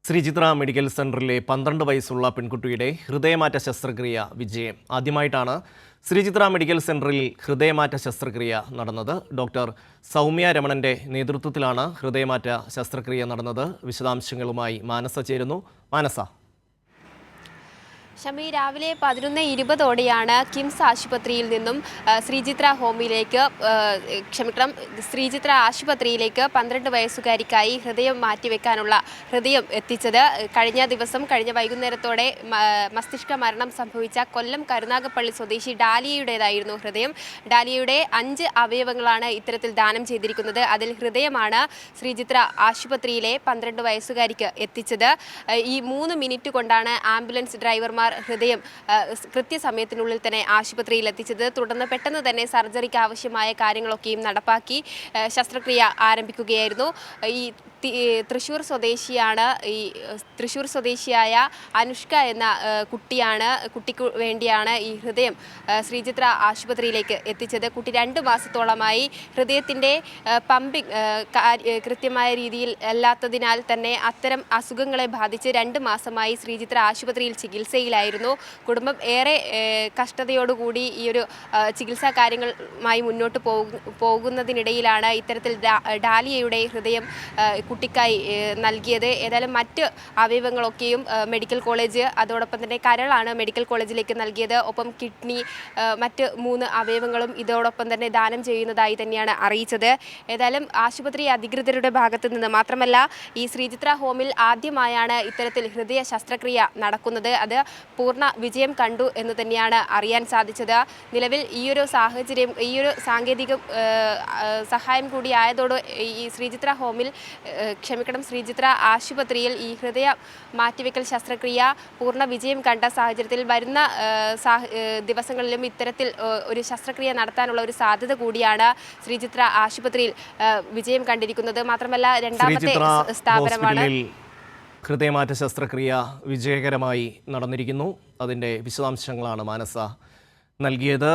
Sree Chitra medical സെന്ററിലെ 12 വയസ്സുള്ള പെൺകുട്ടിയുടെ ഹൃദയമാറ്റ ശസ്ത്രക്രിയ വിജയം. ആദ്യമായിട്ടാണ് ശ്രീചിത്ര മെഡിക്കൽ സെന്ററിൽ ഹൃദയമാറ്റ ശസ്ത്രക്രിയ നടന്നത്. ഡോക്ടർ സൗമ്യ രമണന്റെ നേതൃത്വത്തിലാണ് ഹൃദയമാറ്റ ശസ്ത്രക്രിയ നടന്നത്. വിശദാംശങ്ങളുമായി മാനസ ചേരുന്നു. മാനസ, ഷമി, രാവിലെ 11:20ഓടെയാണ് കിംസ് ആശുപത്രിയിൽ നിന്നും ശ്രീചിത്ര ആശുപത്രിയിലേക്ക് 12 വയസ്സുകാരിക്കായി ഹൃദയം മാറ്റിവെക്കാനുള്ള ഹൃദയം എത്തിച്ചത്. കഴിഞ്ഞ വൈകുന്നേരത്തോടെ മസ്തിഷ്ക മരണം സംഭവിച്ച കൊല്ലം കരുനാഗപ്പള്ളി സ്വദേശി ഡാലിയയുടേതായിരുന്നു ഹൃദയം. ഡാലിയയുടെ 5 അവയവങ്ങളാണ് ഇത്തരത്തിൽ ദാനം ചെയ്തിരിക്കുന്നത്. അതിൽ ഹൃദയമാണ് ശ്രീചിത്ര ആശുപത്രിയിലെ 12 വയസ്സുകാരിക്ക് എത്തിച്ചത്. ഈ 3 മിനിറ്റ് കൊണ്ടാണ് ആംബുലൻസ് ഡ്രൈവർമാർ ഹൃദയം കൃത്യസമയത്തിനുള്ളിൽ തന്നെ ആശുപത്രിയിൽ എത്തിച്ചത്. തുടർന്ന് പെട്ടെന്ന് തന്നെ സർജറിക്ക് ആവശ്യമായ കാര്യങ്ങളൊക്കെയും നടപ്പാക്കി ശസ്ത്രക്രിയ ആരംഭിക്കുകയായിരുന്നു. തൃശ്ശൂർ സ്വദേശിയായ അനുഷ്ക എന്ന കുട്ടിക്ക് വേണ്ടിയാണ് ഈ ഹൃദയം ശ്രീചിത്ര ആശുപത്രിയിലേക്ക് എത്തിച്ചത്. കുട്ടി 2 മാസത്തോളമായി ഹൃദയത്തിൻ്റെ പമ്പിംഗ് കൃത്യമായ രീതിയിൽ അല്ലാത്തതിനാൽ തന്നെ അത്തരം അസുഖങ്ങളെ ബാധിച്ച് 2 മാസമായി ശ്രീചിത്ര ആശുപത്രിയിൽ ചികിത്സയിലായിരുന്നു. കുടുംബം ഏറെ കഷ്ടതയോടുകൂടി ഈ ഒരു ചികിത്സാ കാര്യങ്ങളുമായി മുന്നോട്ട് പോകുന്നതിനിടയിലാണ് ഇത്തരത്തിൽ ഡാലിയയുടെ ഹൃദയം കുട്ടിക്കായി നൽകിയത്. ഏതായാലും മറ്റ് അവയവങ്ങളൊക്കെയും മെഡിക്കൽ കോളേജ്, അതോടൊപ്പം തന്നെ കരളാണ് മെഡിക്കൽ കോളേജിലേക്ക് നൽകിയത്. ഒപ്പം കിഡ്നി, മറ്റ് 3 അവയവങ്ങളും ഇതോടൊപ്പം തന്നെ ദാനം ചെയ്യുന്നതായി തന്നെയാണ് അറിയിച്ചത്. ഏതായാലും ആശുപത്രി അധികൃതരുടെ ഭാഗത്ത് നിന്ന് മാത്രമല്ല, ഈ ശ്രീചിത്ര ഹോമിൽ ആദ്യമായാണ് ഇത്തരത്തിൽ ഹൃദയ ശസ്ത്രക്രിയ നടക്കുന്നത്. അത് പൂർണ്ണ വിജയം കണ്ടു എന്ന് തന്നെയാണ് അറിയാൻ സാധിച്ചത്. നിലവിൽ ഈ ഒരു സാങ്കേതിക സഹായം കൂടി ആയതോടെ ഈ ശ്രീചിത്ര ആശുപത്രിയിൽ ഈ ഹൃദയ മാറ്റിവെക്കൽ ശസ്ത്രക്രിയ പൂർണ്ണ വിജയം കണ്ട സാഹചര്യത്തിൽ വരുന്ന ദിവസങ്ങളിലും ഇത്തരത്തിൽ ഒരു ശസ്ത്രക്രിയ നടത്താനുള്ള ഒരു സാധ്യത കൂടിയാണ് ശ്രീചിത്ര ആശുപത്രിയിൽ വിജയം കണ്ടിരിക്കുന്നത്. മാത്രമല്ല, രണ്ടാമത്തെ സ്ഥാപനമാണ്. ഹൃദയമാറ്റ ശസ്ത്രക്രിയ വിജയകരമായി നടന്നിരിക്കുന്നു. അതിൻ്റെ വിശദാംശങ്ങളാണ് മാനസ നൽകിയത്.